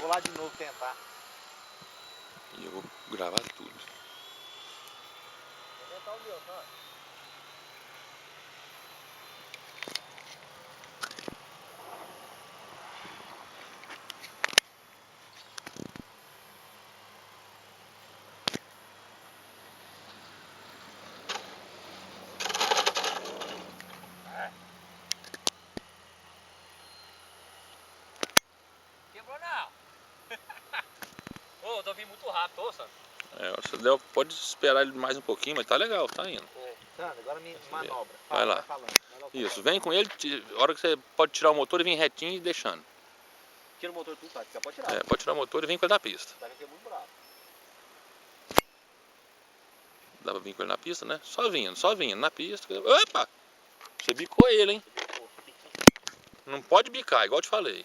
vou lá de novo tentar. E eu vou gravar tudo. Vou tentar o meu, tá? Quebrou não. Ô, eu tô vindo muito rápido, ô, Sandro. Pode esperar ele mais um pouquinho, mas tá legal, tá indo. Sandro, agora me manobra. Vai lá. Isso, vem com ele, a hora que você pode tirar o motor e vir retinho e deixando. Tira o motor tudo, tá? Já pode tirar. É, pode tirar o motor e vem com ele na pista. Tá que é muito bravo. Dá pra vir com ele na pista, né? Só vindo, na pista. Opa! Você bicou ele, hein? Não pode bicar, igual eu te falei.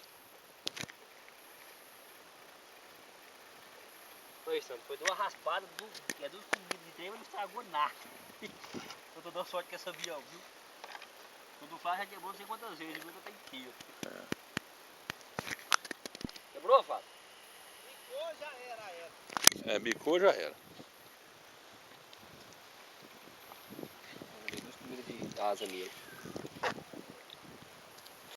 Foi, Sandro, foi de uma raspada do subido de trem, mas não estragou nada. Eu tô dando sorte com esse avião, viu? Quando faz já quebrou não sei quantas vezes, viu? Tá inteiro. Quebrou, Fábio? Bicou, já era. É, bicou já era. Vamos ver 2 primeiros de asa ali.